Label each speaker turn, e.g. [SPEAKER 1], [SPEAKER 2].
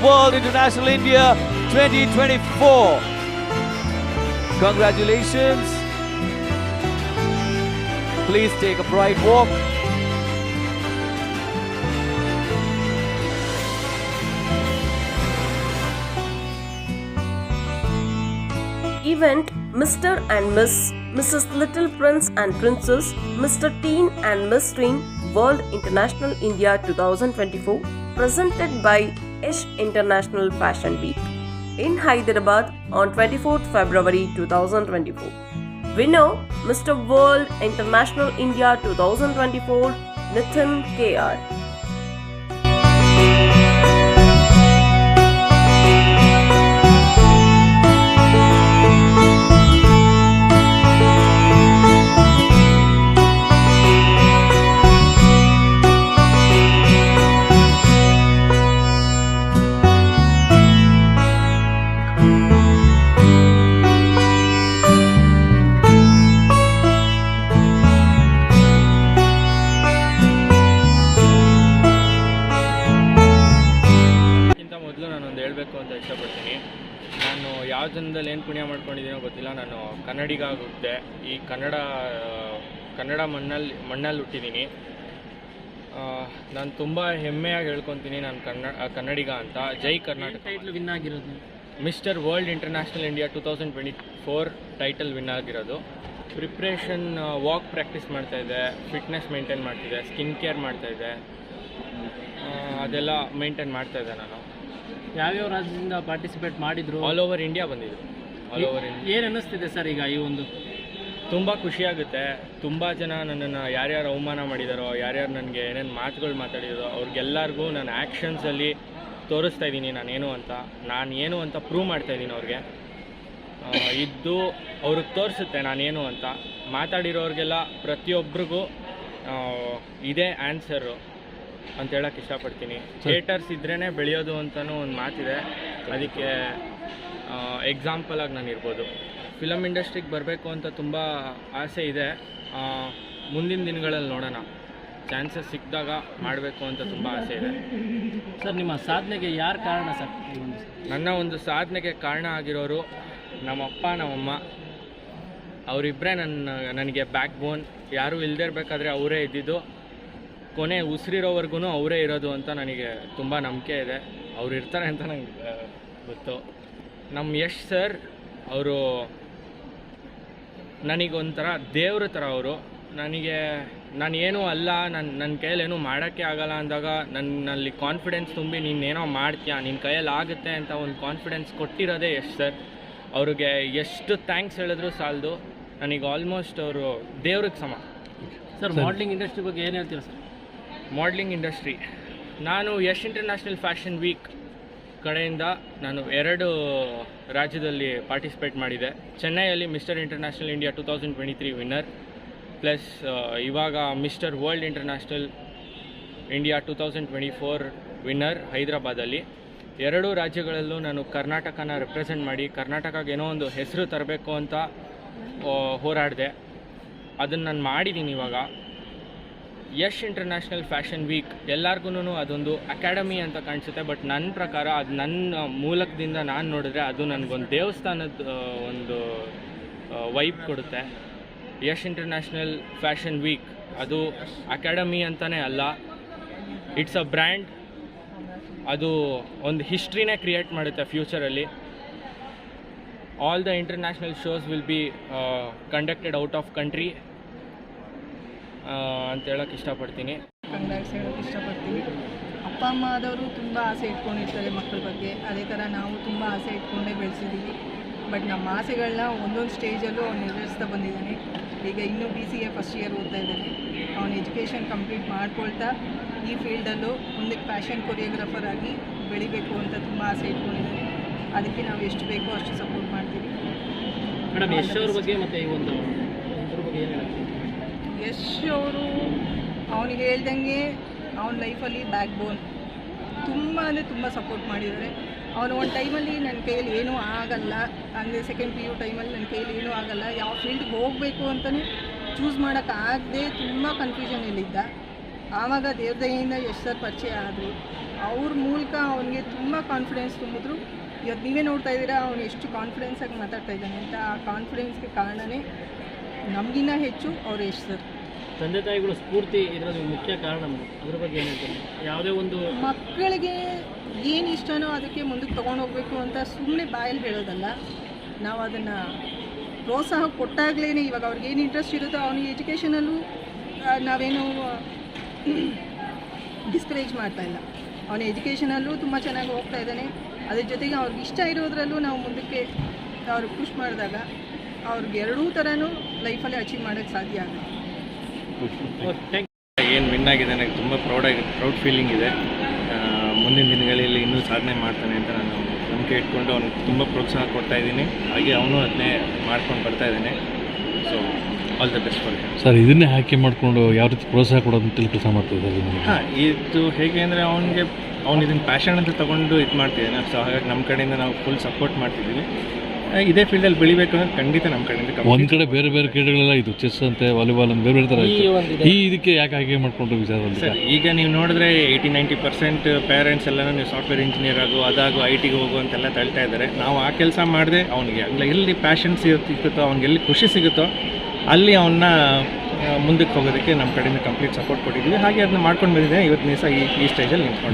[SPEAKER 1] World International India 2024. Congratulations. Please take a pride walk.
[SPEAKER 2] Event Mr. and Mrs. Little Prince and Princess, Mr. Teen and Miss Teen World International India 2024, presented by Yash International Fashion Week in Hyderabad on 24th February 2024. Winner Mr. World International India 2024, Nitin KR.
[SPEAKER 3] ಹೇಳಬೇಕು ಅಂತ ಇಷ್ಟಪಡ್ತೀನಿ. ನಾನು ಯಾವ ಜನದಲ್ಲಿ ಏನು ಪುಣ್ಯ ಮಾಡ್ಕೊಂಡಿದ್ದೀನೋ ಗೊತ್ತಿಲ್ಲ. ನಾನು ಕನ್ನಡಿಗ ಹುಟ್ಟಿದೆ. ಈ ಕನ್ನಡ ಮಣ್ಣಲ್ಲಿ ಹುಟ್ಟಿದ್ದೀನಿ. ನಾನು ತುಂಬ ಹೆಮ್ಮೆಯಾಗಿ ಹೇಳ್ಕೊತೀನಿ ನಾನು ಕನ್ನಡಿಗ ಅಂತ. ಜೈ ಕರ್ನಾಟಕ.
[SPEAKER 4] ಟೈಟ್ಲ್ ವಿನ್ ಆಗಿರೋದು
[SPEAKER 3] mister world international India 2024 title win ಆಗಿರೋದು. ಪ್ರಿಪ್ರೇಷನ್ ವಾಕ್ ಪ್ರಾಕ್ಟೀಸ್ ಮಾಡ್ತಾಯಿದ್ದೆ, ಫಿಟ್ನೆಸ್ ಮೇಂಟೈನ್ ಮಾಡ್ತಿದ್ದೆ, ಸ್ಕಿನ್ ಕೇರ್ ಮಾಡ್ತಾಯಿದ್ದೆ, ಅದೆಲ್ಲ ಮೇಂಟೈನ್ ಮಾಡ್ತಾಯಿದ್ದೆ. ನಾನು
[SPEAKER 4] ಯಾವ್ಯಾವ ರಾಜ್ಯದಿಂದ ಪಾರ್ಟಿಸಿಪೇಟ್ ಮಾಡಿದ್ರು?
[SPEAKER 3] ಆಲ್ ಓವರ್ ಇಂಡಿಯಾ ಬಂದಿದ್ರು. All over India.
[SPEAKER 4] ಏನು ಅನ್ನಿಸ್ತಿದೆ ಸರ್ ಈಗ ಈ ಒಂದು?
[SPEAKER 3] ತುಂಬ ಖುಷಿಯಾಗುತ್ತೆ. ತುಂಬ ಜನ ನನ್ನನ್ನು ಯಾರ್ಯಾರು ಅವಮಾನ ಮಾಡಿದಾರೋ, ಯಾರ್ಯಾರು ನನಗೆ ಏನೇನು ಮಾತುಗಳು ಮಾತಾಡಿದಾರೋ ಅವ್ರಿಗೆಲ್ಲರಿಗೂ ನಾನು ಆ್ಯಕ್ಷನ್ಸಲ್ಲಿ ತೋರಿಸ್ತಾ ಇದ್ದೀನಿ ನಾನೇನು ಅಂತ. ನಾನು ಏನು ಅಂತ ಪ್ರೂವ್ ಮಾಡ್ತಾಯಿದ್ದೀನಿ ಅವ್ರಿಗೆ. ಇದ್ದು ಅವ್ರಿಗೆ ತೋರಿಸುತ್ತೆ ನಾನೇನು ಅಂತ. ಮಾತಾಡಿರೋರಿಗೆಲ್ಲ ಪ್ರತಿಯೊಬ್ಬರಿಗೂ ಇದೇ ಆನ್ಸರು ಅಂತ ಹೇಳಕ್ಕೆ ಇಷ್ಟಪಡ್ತೀನಿ. ಥಿಯೇಟರ್ಸ್ ಇದ್ರೇ ಬೆಳೆಯೋದು ಅಂತಲೂ ಒಂದು ಮಾತಿದೆ. ಅದಕ್ಕೆ ಎಕ್ಸಾಂಪಲಾಗಿ ನಾನು ಇರ್ಬೋದು. ಫಿಲಮ್ ಇಂಡಸ್ಟ್ರಿಗೆ ಬರಬೇಕು ಅಂತ ತುಂಬ ಆಸೆ ಇದೆ. ಮುಂದಿನ ದಿನಗಳಲ್ಲಿ ನೋಡೋಣ. ಚಾನ್ಸಸ್ ಸಿಕ್ಕಿದಾಗ ಮಾಡಬೇಕು ಅಂತ ತುಂಬ ಆಸೆ ಇದೆ.
[SPEAKER 4] ಸರ್, ನಿಮ್ಮ ಸಾಧನೆಗೆ ಯಾರು ಕಾರಣ ಸರ್?
[SPEAKER 3] ನನ್ನ ಒಂದು ಸಾಧನೆಗೆ ಕಾರಣ ಆಗಿರೋರು ನಮ್ಮಪ್ಪ ನಮ್ಮಮ್ಮ. ಅವರಿಬ್ಬರೇ ನನಗೆ ಬ್ಯಾಕ್ ಬೋನ್. ಯಾರೂ ಇಲ್ಲದೇ ಇರಬೇಕಾದ್ರೆ ಅವರೇ ಇದ್ದಿದ್ದು. ಕೊನೆ ಉಸಿರಿರೋವರೆಗೂ ಅವರೇ ಇರೋದು ಅಂತ ನನಗೆ ತುಂಬ ನಂಬಿಕೆ ಇದೆ. ಅವ್ರು ಇರ್ತಾರೆ ಅಂತ ನನಗೆ ಗೊತ್ತು. ನಮ್ಮ ಯಶ್ ಸರ್ ಅವರು ನನಗೊಂಥರ ದೇವ್ರ ಥರ. ಅವರು ನಾನು ಏನೂ ಅಲ್ಲ, ನನ್ನ ಕೈಯಲ್ಲಿ ಏನೂ ಮಾಡೋಕ್ಕೆ ಆಗಲ್ಲ ಅಂದಾಗ ನನ್ನಲ್ಲಿ ಕಾನ್ಫಿಡೆನ್ಸ್ ತುಂಬಿ ನೀನೇನೋ ಮಾಡ್ತೀಯಾ, ನಿನ್ನ ಕೈಯಲ್ಲಿ ಆಗುತ್ತೆ ಅಂತ ಒಂದು ಕಾನ್ಫಿಡೆನ್ಸ್ ಕೊಟ್ಟಿರೋದೇ ಯಶ್ ಸರ್. ಅವ್ರಿಗೆ ಎಷ್ಟು ಥ್ಯಾಂಕ್ಸ್ ಹೇಳಿದ್ರು ಸಾಲದು. ನನಗೆ ಆಲ್ಮೋಸ್ಟ್ ಅವರು ದೇವ್ರಿಗೆ ಸಮ.
[SPEAKER 4] ಸರ್, ಮಾಡಲಿಂಗ್ ಇಂಡಸ್ಟ್ರಿ ಬಗ್ಗೆ ಏನು ಹೇಳ್ತೀರಾ ಸರ್?
[SPEAKER 3] ಮಾಡಲಿಂಗ್ ಇಂಡಸ್ಟ್ರಿ, ನಾನು ಯಶ್ ಇಂಟರ್ನ್ಯಾಷನಲ್ ಫ್ಯಾಷನ್ ವೀಕ್ ಕಡೆಯಿಂದ ನಾನು 2 ರಾಜ್ಯದಲ್ಲಿ ಪಾರ್ಟಿಸಿಪೇಟ್ ಮಾಡಿದೆ. ಚೆನ್ನೈಯಲ್ಲಿ mister international India 2023 winner, plus ಇವಾಗ mister world international India 2024 winner ಹೈದರಾಬಾದಲ್ಲಿ. 2 ರಾಜ್ಯಗಳಲ್ಲೂ ನಾನು ಕರ್ನಾಟಕನ ರೆಪ್ರೆಸೆಂಟ್ ಮಾಡಿ ಕರ್ನಾಟಕಕ್ಕೆ ಏನೋ ಒಂದು ಹೆಸರು ತರಬೇಕು ಅಂತ ಹೋರಾಡಿದೆ. ಅದನ್ನು ನಾನು ಮಾಡಿದ್ದೀನಿ ಇವಾಗ. ಯಶ್ ಇಂಟರ್ನ್ಯಾಷನಲ್ ಫ್ಯಾಷನ್ ವೀಕ್ ಎಲ್ಲರಿಗೂ ಅದೊಂದು ಅಕಾಡೆಮಿ ಅಂತ ಕಾಣಿಸುತ್ತೆ. ಬಟ್ ನನ್ನ ಪ್ರಕಾರ ಅದು ನನ್ನ ಮೂಲಕದಿಂದ ನಾನು ನೋಡಿದ್ರೆ ಅದು ನನಗೊಂದು ದೇವಸ್ಥಾನದ ಒಂದು ವೈಬ್ ಕೊಡುತ್ತೆ. ಯಶ್ ಇಂಟರ್ನ್ಯಾಷನಲ್ ಫ್ಯಾಷನ್ ವೀಕ್ ಅದು ಅಕಾಡೆಮಿ ಅಂತಲೇ ಅಲ್ಲ, ಇಟ್ಸ್ ಅ ಬ್ರ್ಯಾಂಡ್. ಅದು ಒಂದು ಹಿಸ್ಟ್ರಿನೇ ಕ್ರಿಯೇಟ್ ಮಾಡುತ್ತೆ ಫ್ಯೂಚರಲ್ಲಿ. All the international shows will be conducted out of country ಅಂತ ಹೇಳೋಕ್ಕೆ ಇಷ್ಟಪಡ್ತೀನಿ.
[SPEAKER 5] ಕಂಗ್ರಾಟ್ಸ್ ಹೇಳೋಕ್ಕೆ ಇಷ್ಟಪಡ್ತೀನಿ. ಅಪ್ಪ ಅಮ್ಮ ಆದವರು ತುಂಬ ಆಸೆ ಇಟ್ಕೊಂಡಿರ್ತಾರೆ ಮಕ್ಕಳ ಬಗ್ಗೆ. ಅದೇ ಥರ ನಾವು ತುಂಬ ಆಸೆ ಇಟ್ಕೊಂಡೇ ಬೆಳೆಸಿದ್ದೀವಿ. ಬಟ್ ನಮ್ಮ ಆಸೆಗಳನ್ನ ಒಂದೊಂದು ಸ್ಟೇಜಲ್ಲೂ ಅವ್ನು ನೆರವೇರಿಸ್ತಾ ಬಂದಿದ್ದಾನೆ. ಈಗ ಇನ್ನೂ BCA ಫಸ್ಟ್ ಇಯರ್ ಓದ್ತಾ ಇದ್ದಾನೆ. ಅವನು ಎಜುಕೇಷನ್ ಕಂಪ್ಲೀಟ್ ಮಾಡ್ಕೊಳ್ತಾ ಈ ಫೀಲ್ಡಲ್ಲೂ ಮುಂದಕ್ಕೆ ಫ್ಯಾಷನ್ ಕೊರಿಯೋಗ್ರಾಫರ್ ಆಗಿ ಬೆಳಿಬೇಕು ಅಂತ ತುಂಬ ಆಸೆ ಇಟ್ಕೊಂಡಿದ್ದಾನೆ. ಅದಕ್ಕೆ ನಾವು ಎಷ್ಟು ಬೇಕೋ ಅಷ್ಟು ಸಪೋರ್ಟ್ ಮಾಡ್ತೀವಿ.
[SPEAKER 4] ಮೇಡಮ್, ಯಶ್ ಅವ್ರ ಬಗ್ಗೆ ಮತ್ತು ಈ ಒಂದು ಇದ್ರ ಬಗ್ಗೆ ಏನು ಹೇಳ್ತೀವಿ?
[SPEAKER 5] ಯಶ್ ಅವರು ಅವನಿಗೆ ಹೇಳ್ದಂಗೆ ಅವನ ಲೈಫಲ್ಲಿ ಬ್ಯಾಕ್ ಬೋನ್. ತುಂಬ ಅಂದರೆ ತುಂಬ ಸಪೋರ್ಟ್ ಮಾಡಿದ್ದಾರೆ. ಅವನು ಒಂದು ಟೈಮಲ್ಲಿ ನನ್ನ ಕೈಯಲ್ಲಿ ಏನೂ ಆಗಲ್ಲ ಅಂದರೆ ಸೆಕೆಂಡ್ PU ಟೈಮಲ್ಲಿ ನನ್ನ ಕೈಯಲ್ಲಿ ಏನೂ ಆಗಲ್ಲ, ಯಾವ ಫೀಲ್ಡ್ಗೆ ಹೋಗಬೇಕು ಅಂತಲೇ ಚೂಸ್ ಮಾಡೋಕ್ಕಾಗದೆ ತುಂಬ ಕನ್ಫ್ಯೂಷನಲ್ಲಿದ್ದ. ಆವಾಗ ದೇವ್ರ ದಯೆಯಿಂದ ಯಶ್ ಸರ್ ಪರಿಚಯ ಆದರು. ಅವ್ರ ಮೂಲಕ ಅವನಿಗೆ ತುಂಬ ಕಾನ್ಫಿಡೆನ್ಸ್ ತುಂಬಿದ್ರು. ಇವತ್ತು ನೀವೇ ನೋಡ್ತಾ ಇದ್ದೀರಾ ಅವನು ಎಷ್ಟು ಕಾನ್ಫಿಡೆನ್ಸಾಗಿ ಮಾತಾಡ್ತಾ ಇದ್ದಾನೆ ಅಂತ. ಆ ಕಾನ್ಫಿಡೆನ್ಸ್ಗೆ ಕಾರಣವೇ ನಮಗಿನ್ನ ಹೆಚ್ಚು ಅವ್ರು ಯಶ್ ಸರ್.
[SPEAKER 4] ತಂದೆ ತಾಯಿಗಳು ಸ್ಫೂರ್ತಿ ಇದರಲ್ಲಿ ಮುಖ್ಯ ಕಾರಣ. ಅದ್ರ ಬಗ್ಗೆ ಏನು ಹೇಳ್ತಾರೆ? ಯಾವುದೇ ಒಂದು
[SPEAKER 5] ಮಕ್ಕಳಿಗೆ ಏನು ಇಷ್ಟನೋ ಅದಕ್ಕೆ ಮುಂದಕ್ಕೆ ತೊಗೊಂಡೋಗ್ಬೇಕು ಅಂತ ಸುಮ್ಮನೆ ಬಾಯಲ್ಲಿ ಹೇಳೋದಲ್ಲ, ನಾವು ಅದನ್ನು ಪ್ರೋತ್ಸಾಹ ಕೊಟ್ಟಾಗಲೇ ಇವಾಗ ಅವ್ರಿಗೆ ಏನು ಇಂಟ್ರೆಸ್ಟ್ ಇರುತ್ತೋ ಅವನಿಗೆ ಎಜುಕೇಷನಲ್ಲೂ ನಾವೇನು ಡಿಸ್ಕರೇಜ್ ಮಾಡ್ತಾಯಿಲ್ಲ. ಅವನ ಎಜುಕೇಷನಲ್ಲೂ ತುಂಬ ಚೆನ್ನಾಗಿ ಹೋಗ್ತಾ ಇದ್ದಾನೆ. ಅದ್ರ ಜೊತೆಗೆ ಅವ್ರಿಗೆ ಇಷ್ಟ ಇರೋದ್ರಲ್ಲೂ ನಾವು ಮುಂದಕ್ಕೆ ಅವ್ರಿಗೆ ಪುಷ್ ಮಾಡಿದಾಗ ಅವ್ರಿಗೆ ಎರಡೂ ಥರನೂ ಲೈಫಲ್ಲಿ ಅಚೀವ್ ಮಾಡೋಕ್ಕೆ ಸಾಧ್ಯ ಆಗುತ್ತೆ.
[SPEAKER 3] ಏನು ವಿನ್ ಆಗಿದೆ ನನಗೆ ತುಂಬ ಪ್ರೌಡ್ ಫೀಲಿಂಗ್ ಇದೆ. ಮುಂದಿನ ದಿನಗಳಲ್ಲಿ ಇನ್ನೂ ಸಾಧನೆ ಮಾಡ್ತಾನೆ ಅಂತ ನಾನು ನಂಬಿಕೆ ಇಟ್ಕೊಂಡು ಅವ್ನಿಗೆ ತುಂಬ ಪ್ರೋತ್ಸಾಹ ಕೊಡ್ತಾ ಇದ್ದೀನಿ. ಹಾಗೆ ಅವನು ಅದನ್ನೇ ಮಾಡ್ಕೊಂಡು ಬರ್ತಾ ಇದ್ದಾನೆ. So all the best for him.
[SPEAKER 6] Sir, ಇದನ್ನೇ ಆಯ್ಕೆ ಮಾಡಿಕೊಂಡು ಯಾವ ರೀತಿ ಪ್ರೋತ್ಸಾಹ ಕೊಡೋದು ಅಂತ ಕೆಲಸ ಮಾಡ್ತಾ ಇದ್ದಾರೆ?
[SPEAKER 3] ಹಾಂ, ಇದು ಹೇಗೆ ಅಂದರೆ ಅವ್ನು ಇದನ್ನು ಪ್ಯಾಷನ್ ಅಂತ ತೊಗೊಂಡು ಇದು ಮಾಡ್ತಿದ್ದಾನೆ. ಸೊ ಹಾಗಾಗಿ ನಮ್ಮ ಕಡೆಯಿಂದ ನಾವು ಫುಲ್ ಸಪೋರ್ಟ್ ಮಾಡ್ತಿದ್ದೀವಿ. ಇದೇ ಫೀಲ್ಡಲ್ಲಿ ಬೆಳಿಬೇಕು ಅನ್ನೋದು ಖಂಡಿತ ನಮ್ಮ ಕಡೆಯಿಂದ.
[SPEAKER 6] ಒಂದು ಕಡೆ ಬೇರೆ ಬೇರೆ ಕ್ರೀಡೆಗಳೆಲ್ಲ ಇದು ಚೆಸ್ ಅಂತೆ, ವಾಲಿಬಾಲ್ ಅಂತ ಬೇರೆ ಬೇರೆ ಥರ ಇತ್ತು. ಇದಕ್ಕೆ ಯಾಕೆ ಆಯ್ಕೆ ಮಾಡಿಕೊಂಡು ವಿಚಾರದಲ್ಲಿ?
[SPEAKER 3] ಸರ್, ಈಗ ನೀವು ನೋಡಿದ್ರೆ 80-90% ಪೇರೆಂಟ್ಸ್ ಎಲ್ಲ ನೀವು ಸಾಫ್ಟ್ವೇರ್ ಇಂಜಿನಿಯರ್ ಅದಾಗು IT ಗೆ ಹೋಗು ಅಂತೆಲ್ಲ ತಳ್ತಾ ಇದ್ದಾರೆ. ನಾವು ಆ ಕೆಲಸ ಮಾಡಿದೆ ಅವನಿಗೆ ಎಲ್ಲಿ ಪ್ಯಾಷನ್ ಸಿಗುತ್ತೋ, ಅವ್ನಿಗೆ ಎಲ್ಲಿ ಖುಷಿ ಸಿಗುತ್ತೋ ಅಲ್ಲಿ ಅವನ್ನ ಮುಂದಕ್ಕೆ ಹೋಗೋದಕ್ಕೆ ನಮ್ಮ ಕಡೆಯಿಂದ ಕಂಪ್ಲೀಟ್ ಸಪೋರ್ಟ್ ಕೊಟ್ಟಿದ್ವಿ. ಹಾಗೆ ಅದನ್ನ ಮಾಡ್ಕೊಂಡು ಬಂದಿದೆ. ಇವತ್ತಿನ ದಿವಸ ಈ ಸ್ಟೇಜಲ್ಲಿ ನಿಂತ್ಕೊಂಡು